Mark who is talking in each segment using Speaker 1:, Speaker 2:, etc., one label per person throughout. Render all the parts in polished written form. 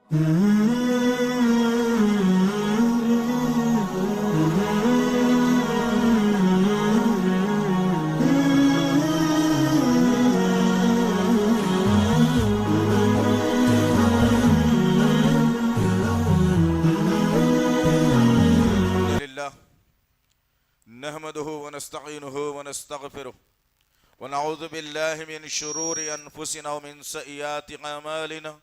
Speaker 1: نحمده ونستعينه ونستغفره ونعوذ بالله من شرور أنفسنا ومن سيئات أعمالنا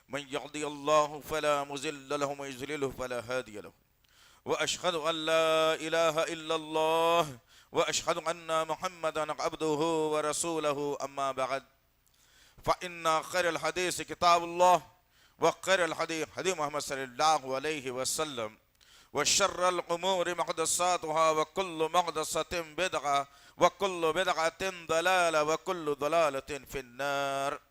Speaker 1: من يهده الله فلا مضل له ومن يضلل فلا هادي له وأشهد أن لا إله إلا الله وأشهد أن محمدا عبده ورسوله أما بعد فإن خير الحديث كتاب الله وخير الحديث حديث محمد صلى الله عليه وسلم وشر الأمور محدثاتها وكل محدثة بدعة وكل بدعة ضلالة وكل ضلالة في النار.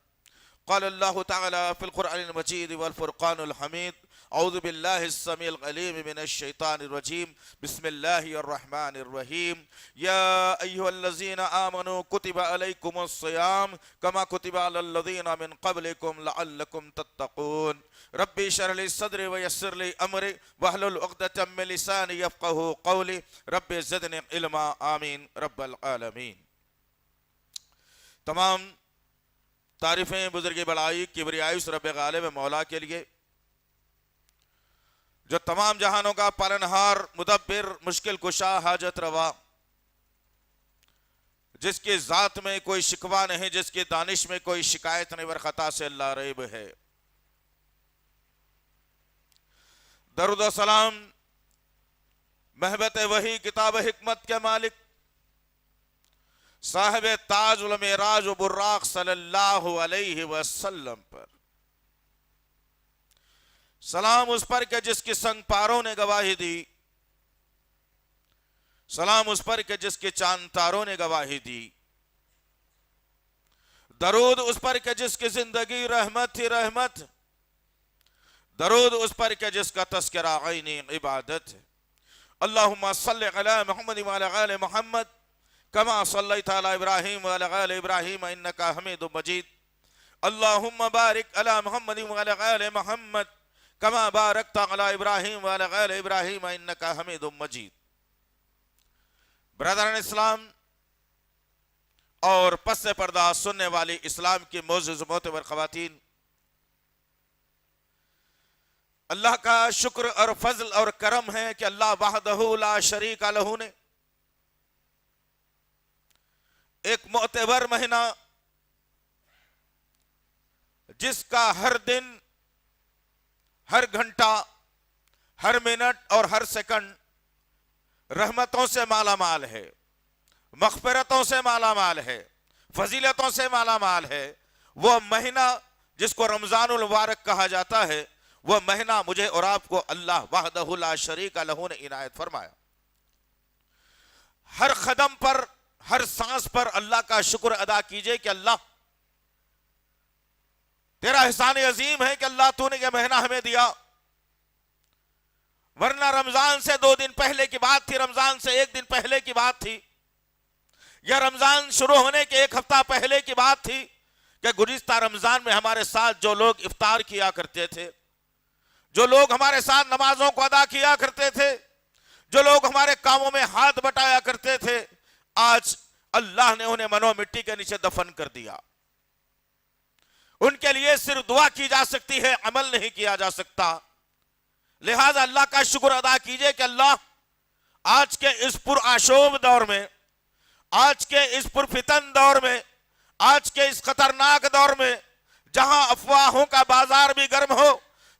Speaker 1: قال الله تعالى في القرآن المجيد والفرقان الحميد: أعوذ بالله السميع العليم من الشيطان الرجيم. بسم الله الرحمن الرحيم. يا أيها الذين آمنوا كتب عليكم الصيام كما كتب على الذين من قبلكم لعلكم تتقون. ربي اشرح لي صدري ويسر لي أمري واحلل عقدة من لساني يفقهوا قولي. ربي زدني علما. آمين رب العالمین. تمام تعریفیں بزرگ بڑائی کبریائی اس رب غالب مولا کے لیے جو تمام جہانوں کا پالنہار، مدبر، مشکل کشا، حاجت روا، جس کی ذات میں کوئی شکوہ نہیں، جس کی دانش میں کوئی شکایت نہیں، ورخطا سے اللہ ریب ہے. درود و سلام محبت وحی کتاب حکمت کے مالک صاحب تاج المعراج و براق صلی اللہ علیہ وسلم پر سلام، اس پر کہ جس کی سنگ پاروں نے گواہی دی، سلام اس پر کہ جس کے چاند تاروں نے گواہی دی، درود اس پر کہ جس کی زندگی رحمت تھی رحمت، درود اس پر کہ جس کا تذکرہ عین عبادت ہے. اللہم صلی علی محمد وعلی آل محمد کما صلیت علی ابراہیم وعلی آل ابراہیم انکا حمید مجید. اللہم بارک علی محمد وعلی آل محمد کما بارکت علی ابراہیم وعلی آل ابراہیم انکا حمید مجید. برادران اسلام اور پس پردہ سننے والی اسلام کی معزز معتبر خواتین، اللہ کا شکر اور فضل اور کرم ہے کہ اللہ وحدہ لا شریک لہ نے ایک معتبر مہینہ جس کا ہر دن، ہر گھنٹہ، ہر منٹ اور ہر سیکنڈ رحمتوں سے مالا مال ہے، مغفرتوں سے مالا مال ہے، فضیلتوں سے مالا مال ہے، وہ مہینہ جس کو رمضان المبارک کہا جاتا ہے، وہ مہینہ مجھے اور آپ کو اللہ وحدہ لا شریک لہ نے عنایت فرمایا. ہر قدم پر، ہر سانس پر اللہ کا شکر ادا کیجئے کہ اللہ تیرا احسان عظیم ہے کہ اللہ تو نے یہ مہینہ ہمیں دیا، ورنہ رمضان سے 2 دن پہلے کی بات تھی، رمضان سے 1 دن پہلے کی بات تھی، یا رمضان شروع ہونے کے 1 ہفتہ پہلے کی بات تھی کہ گزشتہ رمضان میں ہمارے ساتھ جو لوگ افطار کیا کرتے تھے، جو لوگ ہمارے ساتھ نمازوں کو ادا کیا کرتے تھے، جو لوگ ہمارے کاموں میں ہاتھ بٹایا کرتے تھے، آج اللہ نے انہیں منو مٹی کے نیچے دفن کر دیا. ان کے لیے صرف دعا کی جا سکتی ہے، عمل نہیں کیا جا سکتا. لہذا اللہ کا شکر ادا کیجئے کہ اللہ آج کے اس پرآشوب دور میں، آج کے اس پرفتن دور میں، آج کے اس خطرناک دور میں، جہاں افواہوں کا بازار بھی گرم ہو،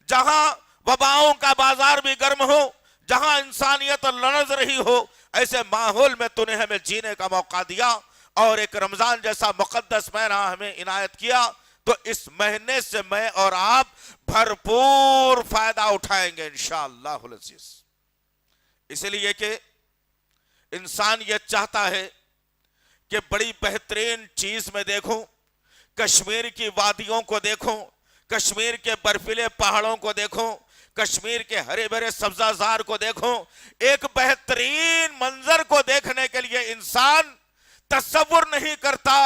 Speaker 1: جہاں وباؤں کا بازار بھی گرم ہو، جہاں انسانیت لرز رہی ہو، ایسے ماحول میں تو نے ہمیں جینے کا موقع دیا اور ایک رمضان جیسا مقدس مہینہ ہمیں عنایت کیا. تو اس مہینے سے میں اور آپ بھرپور فائدہ اٹھائیں گے انشاءاللہ العزیز. اس لیے کہ انسان یہ چاہتا ہے کہ بڑی بہترین چیز میں دیکھوں، کشمیر کی وادیوں کو دیکھوں، کشمیر کے برفیلے پہاڑوں کو دیکھوں، کشمیر کے ہرے بھرے سبزہ زار کو دیکھوں. ایک بہترین منظر کو دیکھنے کے لیے انسان تصور نہیں کرتا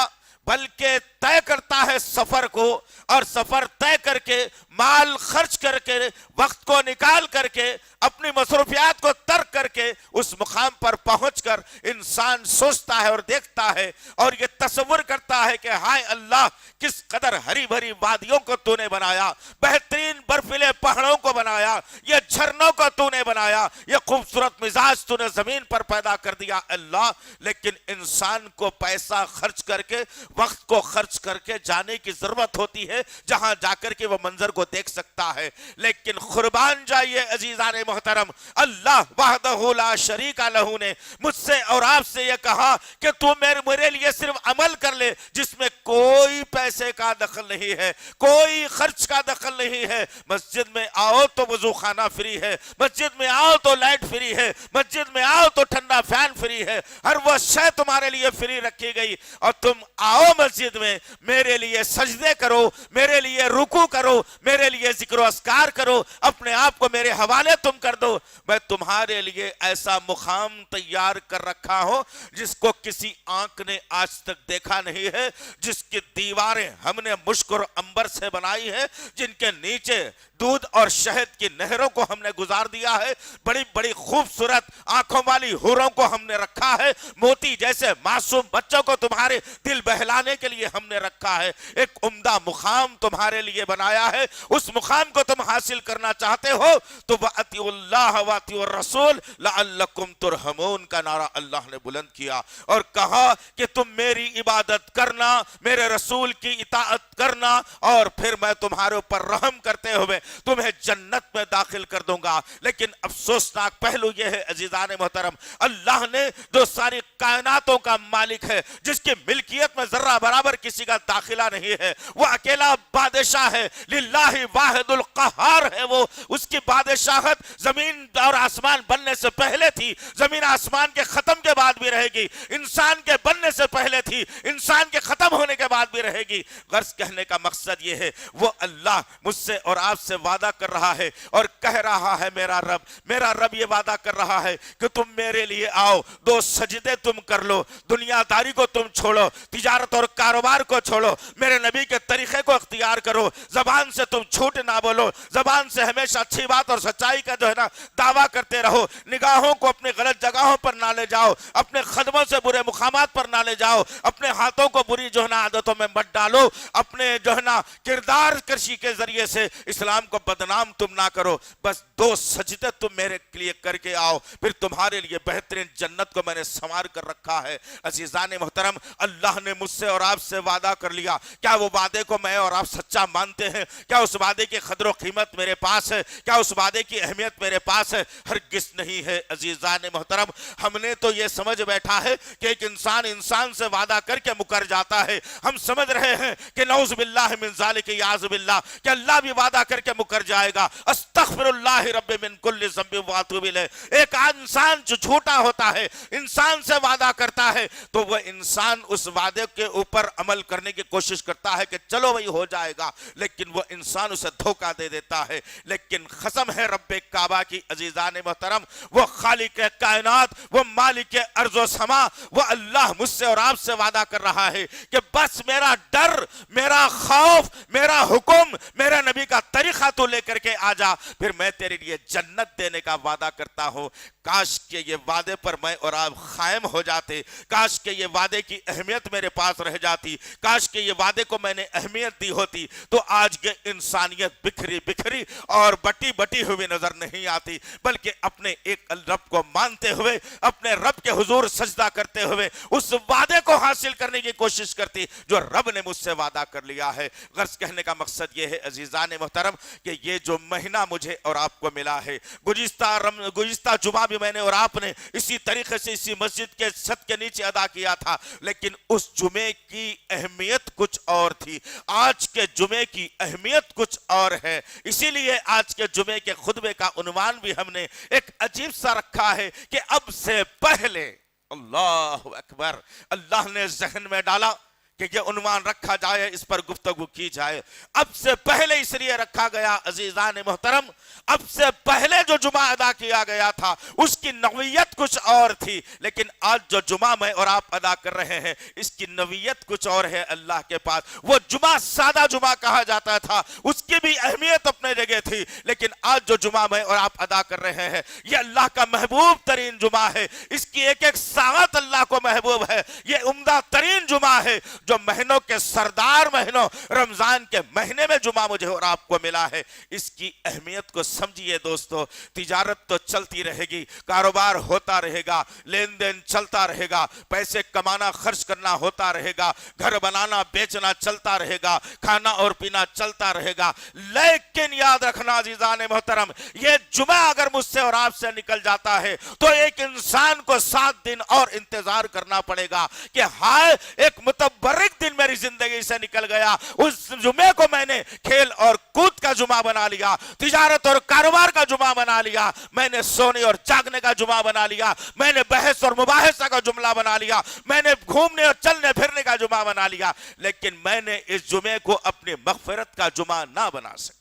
Speaker 1: بلکہ طے کرتا ہے سفر کو، اور سفر طے کر کے مال خرچ کر کے، وقت کو نکال کر کے، اپنی مصروفیات کو ترک کر کے اس مقام پر پہنچ کر انسان سوچتا ہے اور دیکھتا ہے اور یہ تصور کرتا ہے کہ ہائے اللہ، کس قدر ہری بھری وادیوں کو تو نے بنایا، بہترین برفیلے پہاڑوں کو بنایا، یہ جھرنوں کو تو نے بنایا، یہ خوبصورت مزاج تو نے زمین پر پیدا کر دیا اللہ، لیکن انسان کو پیسہ خرچ کر کے، وقت کو خرچ کر کے جانے کی ضرورت ہوتی ہے جہاں جا کر کے وہ منظر کو دیکھ سکتا ہے۔ لیکن قربان جائیے عزیزان محترم، اللہ وحدہ لا شریک لہ نے مجھ سے اور آپ سے یہ کہا کہ تو میرے لیے صرف عمل کر لے جس میں کوئی پیسے کا دخل نہیں ہے، کوئی خرچ کا دخل نہیں ہے۔ مسجد میں آؤ تو وضو خانہ فری ہے، مسجد میں آؤ تو لائٹ فری ہے، مسجد میں آؤ تو ٹھنڈا فین فری ہے، ہر وہ شے تمہارے لیے فری رکھی گئی، اور تم آؤ مسجد میں، میرے لیے سجدے کرو، میرے لیے رکوع کرو، میرے لیے ذکر و اذکار کرو، اپنے آپ کو میرے حوالے تم کر دو، میں تمہارے لیے ایسا مقام تیار کر رکھا ہوں جس کو کسی آنکھ نے آج تک دیکھا نہیں ہے، جس کی دیواریں ہم نے مشک اور عنبر سے بنائی ہے، جن کے نیچے دودھ اور شہد کی نہروں کو ہم نے گزار دیا ہے، بڑی بڑی خوبصورت آنکھوں والی حوروں کو ہم نے رکھا ہے، موتی جیسے معصوم بچوں کو تمہارے دل بہلانے کے لیے ہم نے رکھا ہے، ایک عمدہ مقام تمہارے لیے بنایا ہے۔ اس مقام کو تم حاصل کرنا چاہتے ہو تو وَأَطِیعُوا اللَّهَ وَأَطِیعُوا الرَّسُولَ لَعَلَّکُمْ تُرْحَمُونَ کا نعرہ اللہ نے بلند کیا اور کہا کہ تم میری عبادت کرنا، میرے رسول کی اطاعت کرنا، اور پھر میں تمہارے اوپر رحم کرتے ہوئے تمہیں جنت میں داخل کر دوں گا۔ لیکن افسوسناک پہلو یہ ہے عزیزان محترم، اللہ نے جو ساری کائناتوں کا مالک ہے، جس کی ملکیت میں ذرہ برابر کسی کا داخلہ نہیں ہے، وہ اکیلا بادشاہ ہے، للہ واحد القہار ہے، وہ اس کی بادشاہت زمین اور آسمان بننے سے پہلے تھی، زمین آسمان کے ختم کے بعد بھی رہے گی، انسان کے بننے سے پہلے تھی، انسان کے ختم ہونے کے بعد بھی رہے گی۔ غرض کہنے کا مقصد یہ ہے، وہ اللہ مجھ سے اور آپ سے وعدہ کر رہا ہے اور کہہ رہا ہے، میرا رب یہ وعدہ کر رہا ہے کہ تم میرے لیے آؤ، دو سجدے تم کر لو، دنیا داری کو تم چھوڑو، تجارت اور کاروبار کو چھوڑو، میرے نبی کے طریقے کو اختیار کرو، زبان سے تم جھوٹ نہ بولو، زبان سے ہمیشہ اچھی بات اور سچائی کا جو ہے نا دعویٰ کرتے رہو، نگاہوں کو اپنی غلط جگہوں پر نہ لے جاؤ، اپنے قدموں سے برے مقامات پر نہ لے جاؤ، اپنے ہاتھوں کو بری جو ہے نا عادتوں میں مت ڈالو، اپنے جو ہے نا کردار کرشی کے ذریعے سے اسلام کو بدنام تم نہ کرو، بس دو سجدے تم میرے لیے کر کے آؤ، پھر تمہارے لیے بہترین جنت کو میں نے سنوار کر رکھا ہے۔ عزیزان محترم، اللہ نے مجھ سے اور آپ سے وعدہ کر لیا، کیا وہ وعدے کو میں اور آپ سچا مانتے ہیں؟ کیا اس وعدے کی قدر و قیمت میرے پاس ہے؟ کیا اس وعدے کی اہمیت میرے پاس ہے؟ ہرگز نہیں ہے عزیزان محترم۔ ہم نے تو یہ سمجھ بیٹھا ہے کہ ایک انسان سے وعدہ کر کے مکر جاتا ہے، ہم سمجھ رہے ہیں کہ نعوذ باللہ من ذالک یعوذ باللہ کہ اللہ بھی وعدہ کر کے مکر جائے گا، استغفر اللہ رب من کل ذنب واتوب الیہ۔ ایک انسان جو جھوٹا ہوتا ہے، انسان سے وعدہ کرتا ہے تو وہ انسان اس وعدے کے اوپر عمل کرنے کی کوشش کرتا ہے کہ چلو وہی ہو جائے گا، لیکن وہ انسان اسے دھوکہ دے دیتا ہے۔ لیکن قسم ہے رب کعبہ کی عزیزان محترم، وہ خالق کائنات، وہ مالک ارض و سما، وہ اللہ مجھ سے اور آپ سے وعدہ کر رہا ہے کہ بس میرا ڈر، میرا خوف، میرا حکم، میرا نبی کا طریقہ تو لے کر کے آ جا، پھر میں تیرے لیے جنت دینے کا وعدہ کرتا ہوں۔ کاش کہ یہ وعدے پر میں اور آپ قائم ہو جاتے، کاش کہ یہ وعدے کی اہمیت میرے پاس رہ جاتی، کاش کہ یہ وعدے کو میں نے اہمیت دی ہوتی تو آج یہ انسانیت بکھری اور بٹی ہوئی نظر نہیں آتی، بلکہ اپنے ایک رب کو مانتے ہوئے، اپنے رب کے حضور سجدہ کرتے ہوئے اس وعدے کو حاصل کرنے کی کوشش کرتی جو رب نے مجھ سے وعدہ کر لیا ہے۔ غرض کہنے کا مقصد یہ ہے عزیزان محترم کہ یہ جو مہینہ مجھے اور آپ کو ملا ہے، گزشتہ جمعہ بھی میں نے اور آپ نے اسی طریقے سے اسی مسجد کے چھت کے نیچے ادا کیا تھا، لیکن اس جمعے کی اہمیت کچھ اور تھی، آج کے جمعے کی اہمیت کچھ اور ہے۔ اسی لیے آج کے جمعے کے خطبے کا عنوان بھی ہم نے ایک عجیب سا رکھا ہے کہ اب سے پہلے، اللہ اکبر، اللہ نے ذہن میں ڈالا کہ یہ عنوان رکھا جائے, اس پر گفتگو کی جائے. اب سے پہلے اس لیے رکھا گیا عزیزان محترم, اب سے پہلے جو جمعہ ادا کیا گیا تھا اس کی نوعیت کچھ اور تھی, لیکن آج جو جمعہ میں اور آپ ادا کر رہے ہیں اس کی نوعیت کچھ اور ہے اللہ کے پاس. وہ جمعہ سادہ جمعہ کہا جاتا تھا, اس کی بھی اہمیت اپنے جگہ تھی, لیکن آج جو جمعہ میں اور آپ ادا کر رہے ہیں یہ اللہ کا محبوب ترین جمعہ ہے. اس کی ایک ایک ساعت اللہ کو محبوب ہے. یہ عمدہ ترین جمعہ ہے جو مہینوں کے سردار مہینوں رمضان کے مہینے میں جمعہ مجھے اور آپ کو ملا ہے. اس کی اہمیت کو سمجھیے دوستو. تجارت تو چلتی رہے گی, کاروبار ہوتا رہے گا, لین دین چلتا رہے گا, پیسے کمانا خرچ کرنا ہوتا رہے گا, گھر بنانا بیچنا چلتا رہے گا, کھانا اور پینا چلتا رہے گا. لیکن یاد رکھنا عزیزان محترم, یہ جمعہ اگر مجھ سے اور آپ سے نکل جاتا ہے تو ایک انسان کو 7 دن اور انتظار کرنا پڑے گا کہ ہائے ایک متبرک دن میری زندگی سے نکل گیا. اس جمعے کو میں نے کھیل اور کود کا جمعہ بنا لیا, تجارت اور کاروبار کا جمعہ بنا لیا, میں نے سونے اور جاگنے کا جمعہ بنا لیا, میں نے بحث اور مباحثہ کا جملہ بنا لیا, میں نے گھومنے اور چلنے پھرنے کا جمعہ بنا لیا, لیکن میں نے اس جمعے کو اپنی مغفرت کا جمعہ نہ بنا سکا.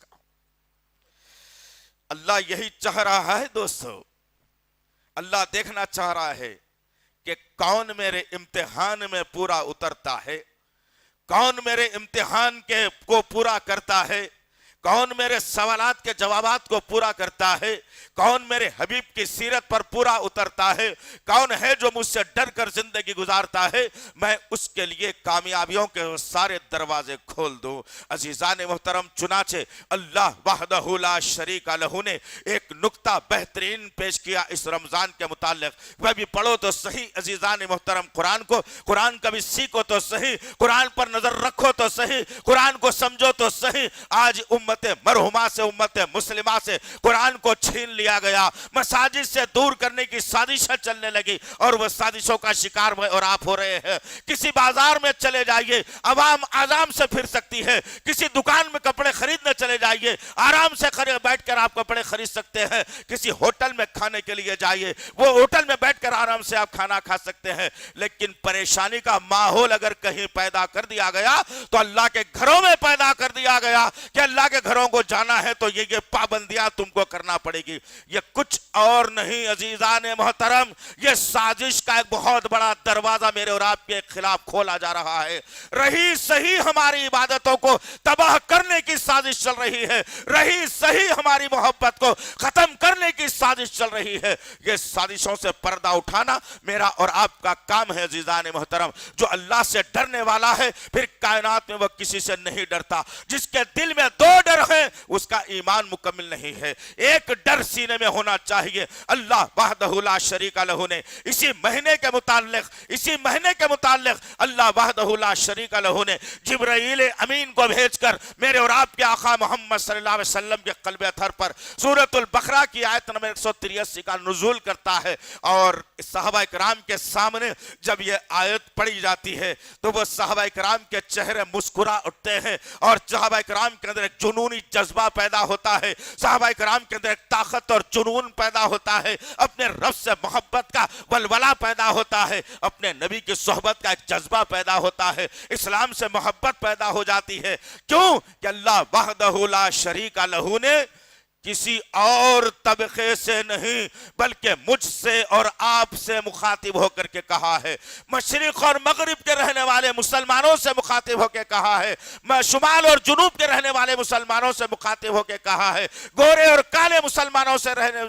Speaker 1: اللہ یہی چاہ رہا ہے دوستو, اللہ دیکھنا چاہ رہا ہے کہ کون میرے امتحان میں پورا اترتا ہے, کون میرے امتحان کو پورا کرتا ہے, کون میرے سوالات کے جوابات کو پورا کرتا ہے, کون میرے حبیب کی سیرت پر پورا اترتا ہے, کون ہے جو مجھ سے ڈر کر زندگی گزارتا ہے. میں اس کے لیے کامیابیوں کے سارے دروازے کھول دوں. عزیزان محترم, چنانچہ اللہ وحدہ لا شریک لہ نے ایک نکتہ بہترین پیش کیا اس رمضان کے متعلق. وہ بھی پڑھو تو صحیح عزیزان محترم قرآن کو, قرآن کا بھی سیکھو تو صحیح, قرآن پر نظر رکھو تو صحیح, قرآن کو سمجھو تو صحیح. آج امت مرحومہ سے, امت مسلمہ سے قرآن کو چھین لیا گیا, مساجد سے دور کرنے کی سازشیں چلنے لگی اور وہ سازشوں کا شکار میں اور آپ ہو رہے ہیں. کسی بازار میں چلے جائیے, عوام آرام سے پھر سکتی ہے. کسی دکان میں کپڑے خریدنے چلے جائیے, آرام سے بیٹھ کر آپ کپڑے خرید سکتے ہیں. کسی ہوٹل میں کھانے کے لیے جائیے, وہ ہوٹل میں بیٹھ کر آرام سے آپ کھانا کھا سکتے ہیں. لیکن پریشانی کا ماحول اگر کہیں پیدا کر دیا گیا تو اللہ کے گھروں میں پیدا کر دیا گیا کہ اللہ کے گھروں کو جانا ہے تو یہ پابندیاں تم کو کرنا پڑے گی. یہ کچھ اور نہیں عزیزان محترم, یہ سازش کا ایک بہت بڑا دروازہ میرے اور آپ کے خلاف کھولا جا رہا ہے. رہی صحیح ہماری عبادتوں کو تباہ کرنے کی سازش چل رہی ہے, رہی صحیح ہماری محبت کو ختم کرنے کی سازش چل رہی ہے. یہ سازشوں سے پردہ اٹھانا میرا اور آپ کا کام ہے عزیزان محترم. جو اللہ سے ڈرنے والا ہے پھر کائنات میں وہ کسی سے نہیں ڈرتا. جس کے دل میں 2 ڈر ہیں اس کا ایمان مکمل نہیں ہے. ایک ڈر سینے میں ہونا چاہیے. اللہ وحدہ لا شریک لہ نے اسی مہینے کے متعلق اللہ وحدہ لا شریک لہ نے جبرائیل امین کو بھیج کر میرے اور آپ کے آقا محمد صلی اللہ علیہ وسلم کے قلب اطہر پر سورۃ البقرہ کی آیت نمبر 183 کا نزول کرتا ہے. اور صحابہ کرام کے سامنے جب یہ آیت پڑھی جاتی ہے تو وہ صحابہ کرام کے چہرے مسکرا اٹھتے ہیں اور صحابہ کرام کے اندر ایک جنونی جذبہ پیدا ہوتا ہے. صحابہ کرام کے اندر ایک طاقت اور جنون پیدا ہوتا ہے, اپنے رب سے محبت کا ولولہ پیدا ہوتا ہے, اپنے نبی کی صحبت کا ایک جذبہ پیدا ہوتا ہے, اسلام سے محبت پیدا ہو جاتی ہے. کیوں کہ اللہ وحدہ لا شریک لہ نے کسی اور طبقے سے نہیں بلکہ مجھ سے اور آپ سے مخاطب ہو کر کے کہا ہے. مشرق اور مغرب کے رہنے والے مسلمانوں سے مخاطب ہو کے کہا ہے, شمال اور جنوب کے رہنے والے مسلمانوں سے مخاطب ہو کے کہا ہے, گورے اور کالے مسلمانوں سے رہنے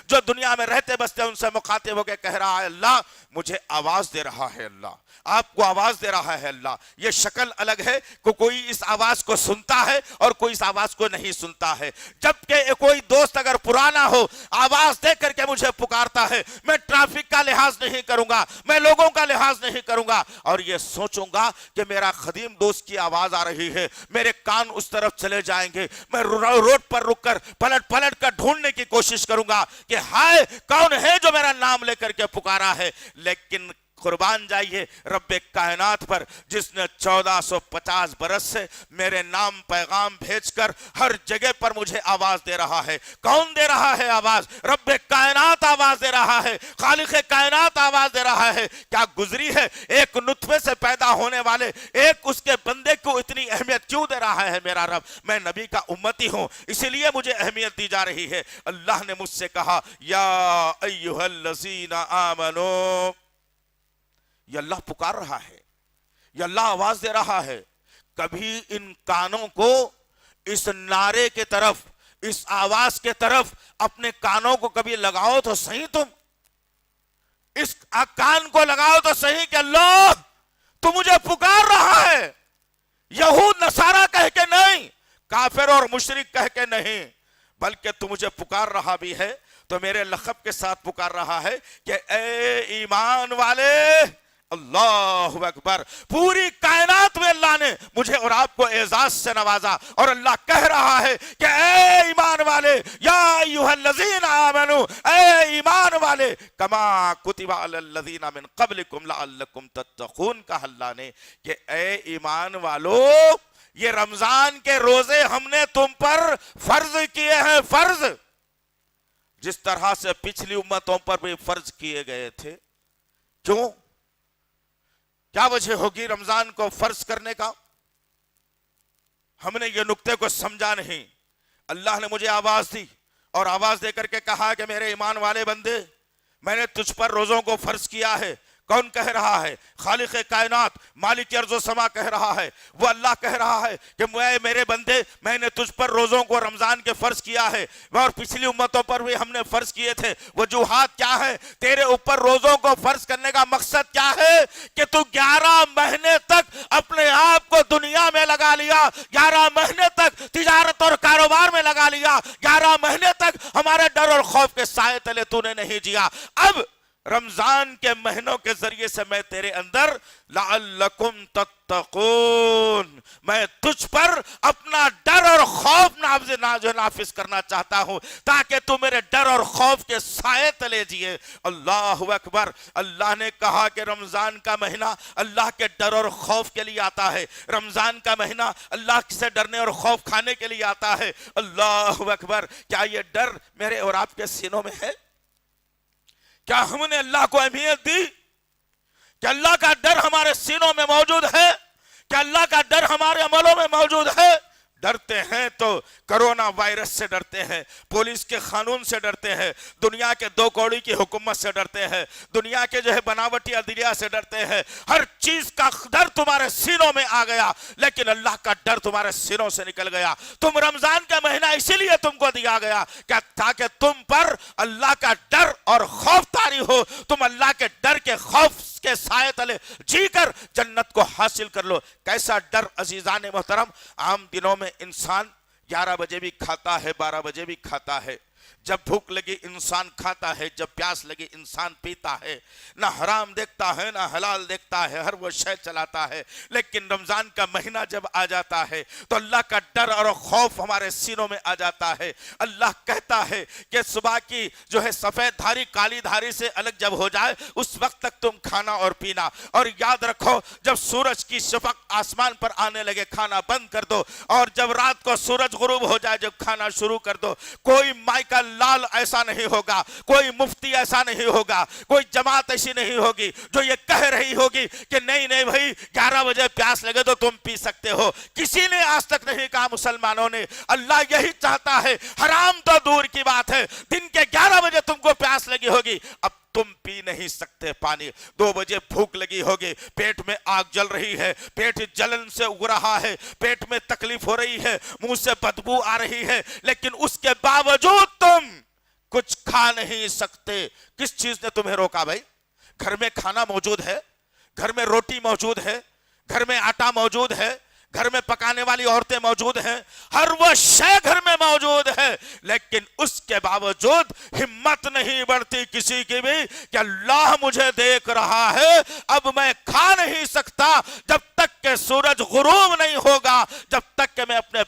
Speaker 1: جو دنیا میں رہتے بستے ان سے مخاطب ہو کے کہہ رہا ہے اللہ مجھے آواز دے رہا ہے, اللہ آپ کو آواز دے رہا ہے. اللہ یہ شکل الگ ہے کہ کوئی اس آواز کو سنتا ہے اور کوئی اس آواز کو نہیں سنتا ہے. جبکہ کوئی دوست اگر پرانا ہو آواز دے کر کے مجھے پکارتا ہے, میں ٹریفک کا لحاظ نہیں کروں گا, میں لوگوں کا لحاظ نہیں کروں گا اور یہ سوچوں گا کہ میرا قدیم دوست کی آواز آ رہی ہے, میرے کان اس طرف چلے جائیں گے, میں روڈ پر رک کر پلٹ کر ڈھونڈنے کی کوشش کروں گا کہ ہائے کون ہے جو میرا نام لے کر کے پکارا ہے. لیکن قربان جائیے رب کائنات پر جس نے 1450 برس سے میرے نام پیغام بھیج کر ہر جگہ پر مجھے آواز دے رہا ہے. کون دے رہا ہے آواز؟ رب کائنات آواز دے رہا ہے, خالق کائنات آواز دے رہا ہے. کیا گزری ہے ایک نطفے سے پیدا ہونے والے ایک اس کے بندے کو اتنی اہمیت کیوں دے رہا ہے میرا رب؟ میں نبی کا امتی ہوں, اسی لیے مجھے اہمیت دی جا رہی ہے. اللہ نے مجھ سے کہا یا ایھا الذین آمنو, یہ اللہ پکار رہا ہے, یہ اللہ آواز دے رہا ہے. کبھی ان کانوں کو اس نعرے کے طرف, اس آواز کے طرف اپنے کانوں کو کبھی لگاؤ تو صحیح, تم اس کان کو لگاؤ تو صحیح کہ اللہ تو مجھے پکار رہا ہے. یہود نصارہ کہہ کے نہیں, کافر اور مشرک کہہ کے نہیں, بلکہ تو مجھے پکار رہا بھی ہے تو میرے لقب کے ساتھ پکار رہا ہے کہ اے ایمان والے. اللہ اکبر. پوری کائنات میں اللہ نے مجھے اور آپ کو اعزاز سے نوازا, اور اللہ کہہ رہا ہے کہ اے ایمان والے, یا ایھا الذین آمنو, اے ایمان والے, کما کتب علی الذین من قبلکم لعلکم تتقون. کہا اللہ نے کہ اے ایمان والو, یہ رمضان کے روزے ہم نے تم پر فرض کیے ہیں, فرض, جس طرح سے پچھلی امتوں پر بھی فرض کیے گئے تھے. کیوں؟ کیا وجہ ہوگی رمضان کو فرض کرنے کا؟ ہم نے یہ نقطے کو سمجھا نہیں. اللہ نے مجھے آواز دی اور آواز دے کر کے کہا کہ میرے ایمان والے بندے, میں نے تجھ پر روزوں کو فرض کیا ہے. کون کہہ رہا ہے؟ خالق کائنات مالک ارض و سما کہہ رہا ہے. وہ اللہ کہہ رہا ہے کہ میرے بندے, میں نے تجھ پر روزوں کو رمضان کے فرض کیا ہے, اور پچھلی امتوں پر بھی ہم نے فرض کیے تھے. وجوہات کیا ہے تیرے اوپر روزوں کو فرض کرنے کا؟ مقصد کیا ہے کہ تو 11 مہینے تک اپنے آپ کو دنیا میں لگا لیا, 11 مہینے تک تجارت اور کاروبار میں لگا لیا, 11 مہینے تک ہمارے ڈر اور خوف کے سائے تلے تو نے نہیں جیا. اب رمضان کے مہینوں کے ذریعے سے میں تیرے اندر لعلکم تتقون, میں تجھ پر اپنا ڈر اور خوف نافذ کرنا چاہتا ہوں تاکہ تو میرے ڈر اور خوف کے سائے تلے جیے. اللہ اکبر. اللہ نے کہا کہ رمضان کا مہینہ اللہ کے ڈر اور خوف کے لیے آتا ہے, رمضان کا مہینہ اللہ سے ڈرنے اور خوف کھانے کے لیے آتا ہے. اللہ اکبر. کیا یہ ڈر میرے اور آپ کے سینوں میں ہے؟ کیا ہم نے اللہ کو اہمیت دی؟ کہ اللہ کا ڈر ہمارے سینوں میں موجود ہے؟ کہ اللہ کا ڈر ہمارے عملوں میں موجود ہے؟ ڈرتے ہیں تو کرونا وائرس سے ڈرتے ہیں, پولیس کے قانون سے ڈرتے ہیں, دنیا کے 2 کوڑی کی حکومت سے ڈرتے ہیں, دنیا کے بناوٹی عدلیہ سے ڈرتے ہیں. ہر چیز کا ڈر تمہارے سینوں میں آ گیا, لیکن اللہ کا ڈر تمہارے سینوں سے نکل گیا. تم رمضان کا مہینہ اسی لیے تم کو دیا گیا کہ تاکہ تم پر اللہ کا ڈر اور خوف طاری ہو, تم اللہ کے ڈر کے خوف کے سائے تلے جی کر جنت کو حاصل کر لو. کیسا ڈر عزیزان محترم. عام دنوں میں انسان 11 بجے بھی کھاتا ہے, 12 بجے بھی کھاتا ہے, جب بھوک لگی انسان کھاتا ہے, جب پیاس لگی انسان پیتا ہے, نہ حرام دیکھتا ہے نہ حلال دیکھتا ہے, ہر وہ شے چلاتا ہے. لیکن رمضان کا مہینہ جب آ جاتا ہے تو اللہ کا ڈر اور خوف ہمارے سینوں میں آ جاتا ہے. اللہ کہتا ہے کہ صبح کی سفید دھاری کالی دھاری سے الگ جب ہو جائے اس وقت تک تم کھانا اور پینا, اور یاد رکھو جب سورج کی شفق آسمان پر آنے لگے کھانا بند کر دو, اور جب رات کو سورج غروب ہو جائے جب کھانا شروع کر دو. کوئی مائیکل لال ایسا نہیں ہوگا, کوئی مفتی ایسا نہیں ہوگا, کوئی جماعت ایسی نہیں ہوگی جو یہ کہہ رہی ہوگی کہ نہیں نہیں بھائی 11 بجے پیاس لگے تو تم پی سکتے ہو. کسی نے آج تک نہیں کہا مسلمانوں نے. اللہ یہی چاہتا ہے, حرام تو دور کی بات ہے, دن کے 11 بجے تم کو پیاس لگی ہوگی, اب تم پی نہیں سکتے پانی. 2 بجے بھوک لگی ہوگی, پیٹ میں آگ جل رہی ہے, پیٹ جلن سے اگ رہا ہے, پیٹ میں تکلیف ہو رہی ہے, منہ سے بدبو آ رہی ہے, لیکن اس کے باوجود تم کچھ کھا نہیں سکتے. کس چیز نے تمہیں روکا بھائی؟ گھر میں کھانا موجود ہے, گھر میں روٹی موجود ہے, گھر میں آٹا موجود ہے, گھر میں پکانے والی عورتیں موجود ہیں, ہر وہ شے گھر میں موجود ہے, لیکن اس کے باوجود ہمت نہیں بڑھتی کسی کی بھی کہ اللہ مجھے دیکھ رہا ہے, اب میں کھا نہیں سکتا جب تک کہ سورج غروب نہیں ہوگا, جب تک کہ میں اپنے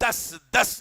Speaker 1: 10-10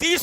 Speaker 1: 30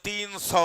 Speaker 1: 300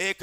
Speaker 1: 1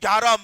Speaker 1: 11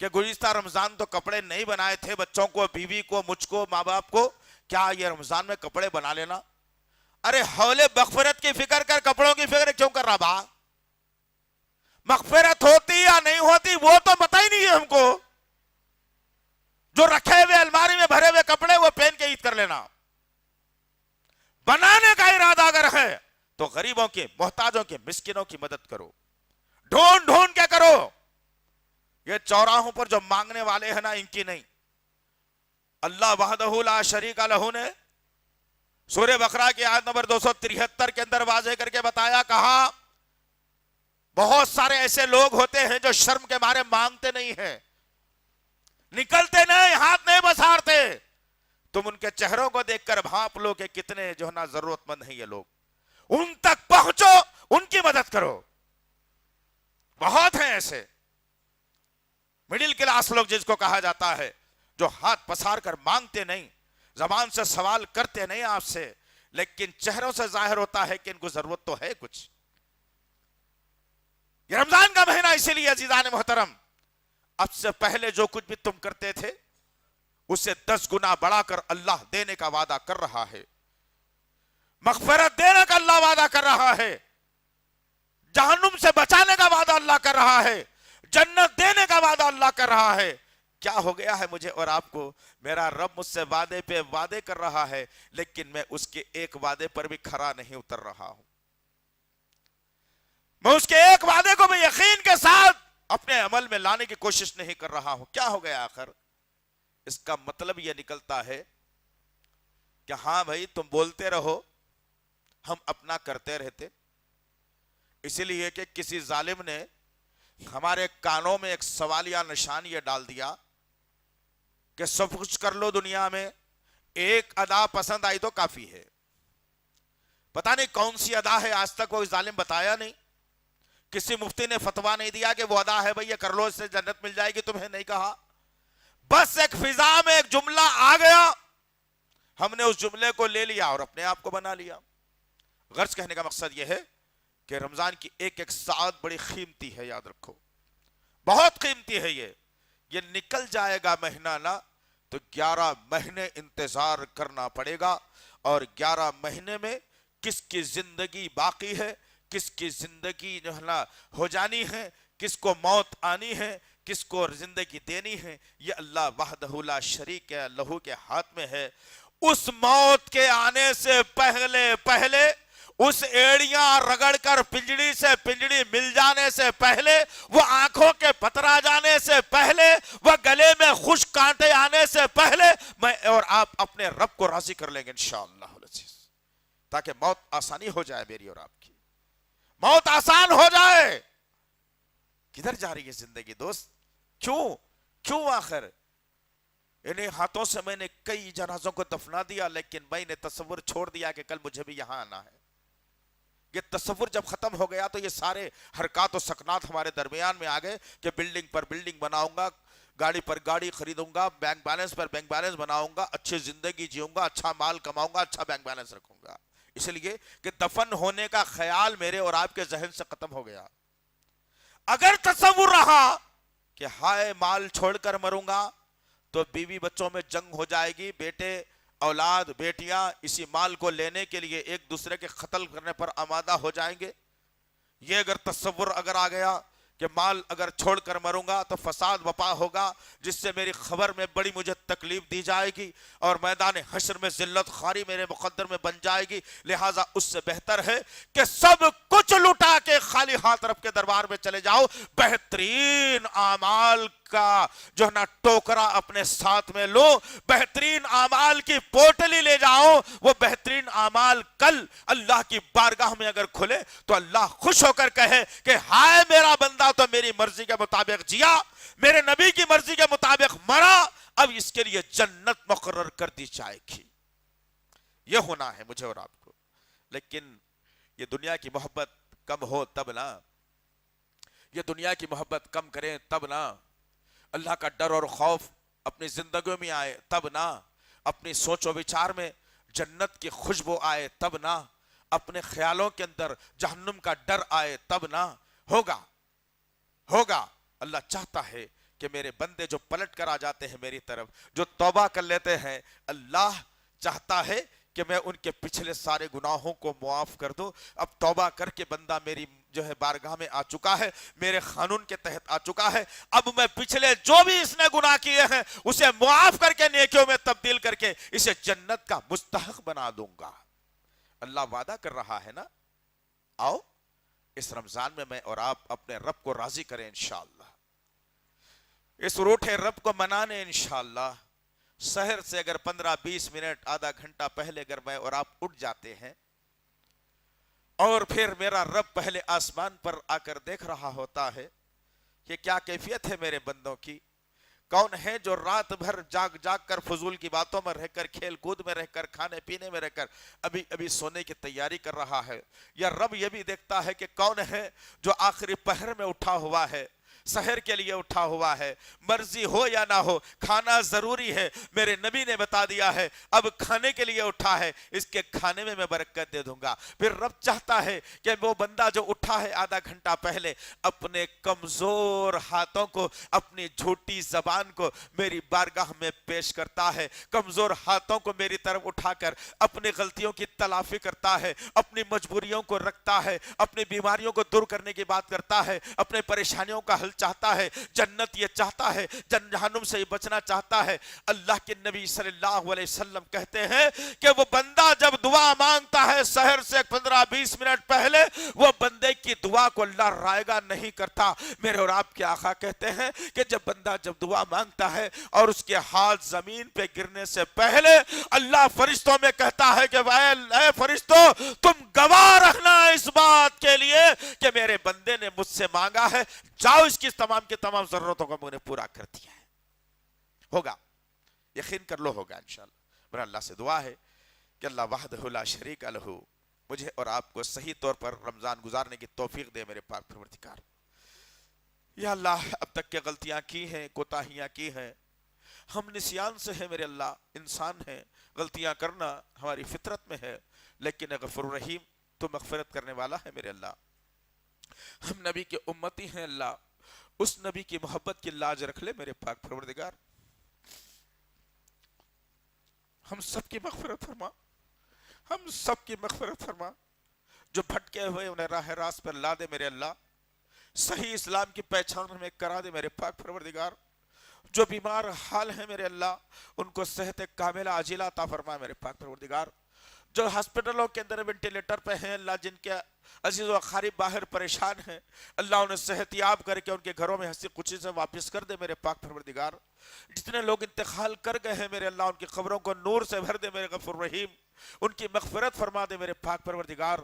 Speaker 1: کہ گزشتہ رمضان تو کپڑے نہیں بنائے تھے بچوں کو, بیوی کو, مجھ کو, ماں باپ کو, کیا یہ رمضان میں کپڑے بنا لینا؟ ارے حول مغفرت کی فکر کر, کپڑوں کی فکر کیوں کر رہا با؟ مغفرت ہوتی یا نہیں ہوتی وہ تو پتہ ہی نہیں ہے ہم کو. جو رکھے ہوئے الماری میں بھرے ہوئے کپڑے وہ پہن کے عید کر لینا. بنانے کا ارادہ اگر ہے تو غریبوں کی, محتاجوں کی, مسکینوں کی مدد کرو, ڈھونڈ ڈھونڈ کے کرو. یہ چوراہوں پر جو مانگنے والے ہیں نا, ان کی نہیں. اللہ وحدہ لا شریک لہ نے سورہ بقرہ کی آیت نمبر 273 کے اندر واضح کر کے بتایا, کہا بہت سارے ایسے لوگ ہوتے ہیں جو شرم کے مارے مانگتے نہیں ہیں, نکلتے نہیں, ہاتھ نہیں بسارتے. تم ان کے چہروں کو دیکھ کر بھانپ لو کہ کتنے جو ہے نا ضرورت مند ہیں یہ لوگ. ان تک پہنچو, ان کی مدد کرو. بہت ہیں ایسے مڈل کلاس لوگ جس کو کہا جاتا ہے, جو ہاتھ پسار کر مانگتے نہیں, زبان سے سوال کرتے نہیں آپ سے, لیکن چہروں سے ظاہر ہوتا ہے کہ ان کو ضرورت تو ہے کچھ. یہ رمضان کا مہینہ اسی لیے عزیزان محترم, اب سے پہلے جو کچھ بھی تم کرتے تھے اسے 10 گنا بڑھا کر اللہ دینے کا وعدہ کر رہا ہے. مغفرت دینے کا اللہ وعدہ کر رہا ہے, جہنم سے بچانے کا وعدہ اللہ کر رہا ہے, جنت دینے کا وعدہ اللہ کر رہا ہے. کیا ہو گیا ہے مجھے اور آپ کو؟ میرا رب مجھ سے وعدے پہ وعدے کر رہا ہے, لیکن میں اس کے ایک وعدے پر بھی کھرا نہیں اتر رہا ہوں. میں اس کے ایک وعدے کو بھی یقین کے ساتھ اپنے عمل میں لانے کی کوشش نہیں کر رہا ہوں. کیا ہو گیا آخر؟ اس کا مطلب یہ نکلتا ہے کہ ہاں بھائی تم بولتے رہو, ہم اپنا کرتے رہتے. اسی لیے کہ کسی ظالم نے ہمارے کانوں میں ایک سوالیہ نشان یہ ڈال دیا کہ سب کچھ کر لو دنیا میں, ایک ادا پسند آئی تو کافی ہے. پتہ نہیں کون سی ادا ہے, آج تک کوئی ظالم بتایا نہیں. کسی مفتی نے فتویٰ نہیں دیا کہ وہ ادا ہے بھئی یہ کر لو اس سے جنت مل جائے گی, تمہیں نہیں کہا. بس ایک فضا میں ایک جملہ آ گیا, ہم نے اس جملے کو لے لیا اور اپنے آپ کو بنا لیا. غرض کہنے کا مقصد یہ ہے کہ رمضان کی ایک ایک ساعت بڑی قیمتی ہے, یاد رکھو بہت قیمتی ہے. یہ نکل جائے گا مہینہ نا تو 11 مہینے انتظار کرنا پڑے گا, اور 11 مہینے میں کس کی زندگی باقی ہے, کس کی زندگی جو ہے نا ہو جانی ہے, کس کو موت آنی ہے, کس کو زندگی دینی ہے, یہ اللہ وحدہ لا شریک لہ کے ہاتھ میں ہے. اس موت کے آنے سے پہلے اس ایڑیاں رگڑ کر پنجڑی سے پنجڑی مل جانے سے پہلے, وہ آنکھوں کے پترا جانے سے پہلے, وہ گلے میں خشک کانٹے آنے سے پہلے میں اور آپ اپنے رب کو راضی کر لیں گے انشاءاللہ العزیز, تاکہ موت آسانی ہو جائے میری اور آپ کی, موت آسان ہو جائے. کدھر جا رہی ہے زندگی دوست؟ کیوں آخر؟ انہیں ہاتھوں سے میں نے کئی جنازوں کو دفنا دیا, لیکن میں نے تصور چھوڑ دیا کہ کل مجھے بھی یہاں آنا ہے. یہ تصور جب ختم ہو گیا تو یہ سارے حرکات و سکنات ہمارے درمیان میں آ گئے کہ بلڈنگ پر بلڈنگ بناؤں گا, گاڑی پر گاڑی خریدوں گا, بینک بیلنس پر بینک بیلنس بناؤں گا, اچھی زندگی جیوں گا, اچھا مال کماؤں گا, اچھا بینک بیلنس رکھوں گا. اس لیے کہ دفن ہونے کا خیال میرے اور آپ کے ذہن سے ختم ہو گیا. اگر تصور رہا کہ ہائے مال چھوڑ کر مروں گا تو بیوی بچوں میں جنگ ہو جائے گی, بیٹے اولاد بیٹیاں اسی مال کو لینے کے لیے ایک دوسرے کے قتل کرنے پر آمادہ ہو جائیں گے. یہ اگر تصور اگر آ گیا کہ مال اگر چھوڑ کر مروں گا تو فساد وپا ہوگا, جس سے میری خبر میں بڑی مجھے تکلیف دی جائے گی اور میدان حشر میں ذلت خواری میرے مقدر میں بن جائے گی, لہٰذا اس سے بہتر ہے کہ سب کچھ لٹا کے خالی ہاتھ رب کے دربار میں چلے جاؤ. بہترین اعمال کا جو ہے نا ٹوکرا اپنے ساتھ میں لو, بہترین اعمال کی پوٹلی لے جاؤ. وہ بہترین اعمال کل اللہ کی بارگاہ میں اگر کھلے تو اللہ خوش ہو کر کہے کہ ہائے میرا بندہ تو میری مرضی کے مطابق جیا, میرے نبی کی مرضی کے مطابق مرا, اب اس کے لیے جنت مقرر کر دی جائے گی. یہ ہونا ہے مجھے اور آپ کو. لیکن یہ دنیا کی محبت کم ہو تب نہ, یہ دنیا کی محبت کم کریں تب نہ, اللہ کا ڈر اور خوف اپنی زندگیوں میں آئے تب نہ, اپنی سوچ و وچار میں جنت کی خوشبو آئے تب نہ, اپنے خیالوں کے اندر جہنم کا ڈر آئے تب نہ. ہوگا. اللہ چاہتا ہے کہ میرے بندے جو پلٹ کر آ جاتے ہیں میری طرف, جو توبہ کر لیتے ہیں, اللہ چاہتا ہے کہ میں ان کے پچھلے سارے گناہوں کو معاف کر دوں. اب توبہ کر کے بندہ میری جو ہے بارگاہ میں آ چکا ہے, میرے قانون کے تحت آ چکا ہے, اب میں پچھلے جو بھی اس نے گناہ کیے ہیں اسے معاف کر کے نیکیوں میں تبدیل کر کے اسے جنت کا مستحق بنا دوں گا. اللہ وعدہ کر رہا ہے نا, آؤ اس رمضان میں اور آپ اپنے رب کو راضی کریں انشاءاللہ, اس روٹھے رب کو منانے انشاءاللہ. سحر سے اگر 15-20 منٹ آدھا گھنٹہ پہلے اگر میں اور آپ اٹھ جاتے ہیں اور پھر میرا رب پہلے آسمان پر آ کر دیکھ رہا ہوتا ہے کہ کیا کیفیت ہے میرے بندوں کی, کون ہے جو رات بھر جاگ جاگ کر فضول کی باتوں میں رہ کر, کھیل کود میں رہ کر, کھانے پینے میں رہ کر ابھی ابھی سونے کی تیاری کر رہا ہے. یا رب یہ بھی دیکھتا ہے کہ کون ہے جو آخری پہر میں اٹھا ہوا ہے, سحر کے لیے اٹھا ہوا ہے, مرضی ہو یا نہ ہو کھانا ضروری ہے. میرے نبی نے بتا دیا ہے اب کھانے کے لیے اٹھا ہے, اس کے کھانے میں برکت دے دوں گا. پھر رب چاہتا ہے کہ وہ بندہ جو اٹھا ہے آدھا گھنٹہ پہلے اپنے کمزور ہاتھوں کو, اپنی جھوٹی زبان کو میری بارگاہ میں پیش کرتا ہے, کمزور ہاتھوں کو میری طرف اٹھا کر اپنی غلطیوں کی تلافی کرتا ہے, اپنی مجبوریوں کو رکھتا ہے, اپنی بیماریوں کو دور کرنے کی بات کرتا ہے, اپنے پریشانیوں کا حل چاہتا ہے, جنت یہ چاہتا ہے, جہنم سے بچنا چاہتا ہے. اللہ کے نبی صلی اللہ علیہ وسلم کہتے ہیں کہ وہ بندہ جب دعا مانگتا ہے سحر سے 15-20 منٹ پہلے, وہ بندے کی دعا کو اللہ رائگاں نہیں کرتا. میرے اور آپ کے آقا کہتے ہیں کہ جب بندہ جب دعا مانگتا ہے اور اس کے ہاتھ زمین پہ گرنے سے پہلے اللہ فرشتوں میں کہتا ہے کہ اے فرشتوں تم گواہ رہنا اس بات کے لیے کہ میرے بندے نے مجھ سے مانگا ہے, جاؤ اس کی تمام کی تمام ضرورتوں کو میں نے پورا کر دیا ہے. ہوگا, یقین کر لو ہوگا انشاءاللہ. میرا اللہ سے دعا ہے کہ اللہ وحدہ لا شریک لہ مجھے اور آپ کو صحیح طور پر رمضان گزارنے کی توفیق دے میرے پاک پروردگار. یا اللہ اب تک کے غلطیاں کی ہیں, کوتاہیاں کی ہیں, ہم نسیان سے ہیں میرے اللہ, انسان ہیں, غلطیاں کرنا ہماری فطرت میں ہے, لیکن غفور الرحیم تو مغفرت کرنے والا ہے میرے اللہ. ہم نبی کے امتی ہیں اللہ, اس نبی کی محبت کی لاج رکھ لے میرے پاک پروردگار. ہم سب کی مغفرت فرما, ہم سب کی مغفرت فرما. جو بھٹکے ہوئے انہیں راہ راست پر لا دے میرے اللہ, صحیح اسلام کی پہچان ہمیں کرا دے میرے پاک پروردگار. جو بیمار حال ہیں میرے اللہ ان کو صحت کاملہ عاجلہ عطا فرما میرے پاک پروردگار. جو ہسپٹلوں کے اندر وینٹیلیٹر پہ ہیں اللہ, جن کے عزیز و اقارب باہر پریشان ہیں اللہ انہیں صحت یاب کر کے ان کے گھروں میں ہنسی خوشی سے واپس کر دے میرے پاک پروردگار. جتنے لوگ انتقال کر گئے ہیں میرے اللہ ان کی قبروں کو نور سے بھر دے میرے غفور رحیم, ان کی مغفرت فرما دے میرے پاک پروردگار.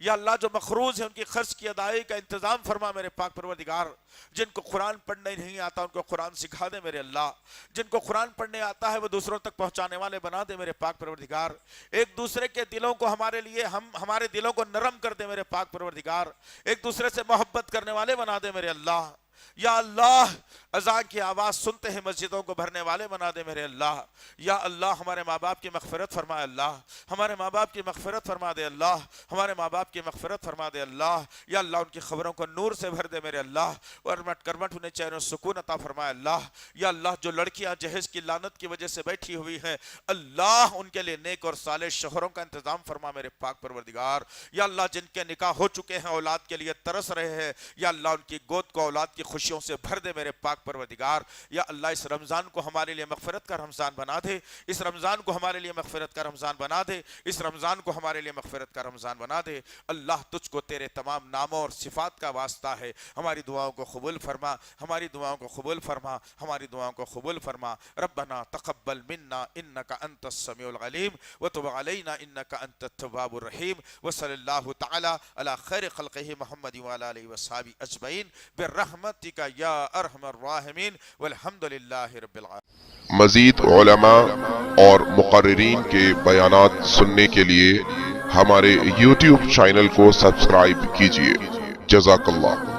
Speaker 1: یا اللہ جو مقروض ہیں ان کی خرچ کی ادائیگی کا انتظام فرما میرے پاک پروردگار. جن کو قرآن پڑھنے نہیں آتا ان کو قرآن سکھا دے میرے اللہ, جن کو قرآن پڑھنے آتا ہے وہ دوسروں تک پہنچانے والے بنا دے میرے پاک پروردگار. ایک دوسرے کے دلوں کو ہمارے لیے ہمارے دلوں کو نرم کر دے میرے پاک پروردگار, ایک دوسرے سے محبت کرنے والے بنا دے میرے اللہ. یا اللہ اذان کی آواز سنتے ہیں مسجدوں کو بھرنے والے بنا دے میرے اللہ. یا اللہ ہمارے ماں باپ کی مغفرت فرما اللہ, ہمارے ماں باپ کی مغفرت فرما دے اللہ, ہمارے ماں باپ کی مغفرت فرما دے اللہ. یا اللہ ان کی خبروں کو نور سے بھر دے میرے اللہ, اور مٹ کرمٹ انہیں چین و سکون عطا فرمائے اللہ. یا اللہ جو لڑکیاں جہیز کی لعنت کی وجہ سے بیٹھی ہوئی ہیں اللہ ان کے لیے نیک اور صالح شوہروں کا انتظام فرما میرے پاک پروردگار. یا اللہ جن کے نکاح ہو چکے ہیں اولاد کے لیے ترس رہے ہیں یا اللہ ان کی گود کو اولاد کی خوشیوں سے بھر دے میرے پاک پروردگار. یا اللہ اس رمضان کو ہمارے لیے مغفرت کا رمضان بنا دے, اس رمضان کو ہمارے لیے مغفرت کا رمضان بنا دے, اس رمضان کو ہمارے لیے مغفرت کا رمضان بنا دے. اللہ تجھ کو تیرے تمام ناموں اور صفات کا واسطہ ہے, ہماری دعاؤں کو قبول فرما, ہماری دعاؤں کو قبول فرما, ہماری دعاؤں کو قبول فرما. ربنا تقبل منا انک انت السمیع العلیم وتب علینا انک انت التواب الرحیم. وصلی اللہ تعالی علی خیر خلقہ محمد وعلی آلہ وصحبہ اجمعین برحمتک یا ارحم الراحمین والحمد للہ رب العالمین.
Speaker 2: مزید علماء اور مقررین کے بیانات سننے کے لیے ہمارے YouTube چینل کو سبسکرائب کیجیے. جزاک اللہ.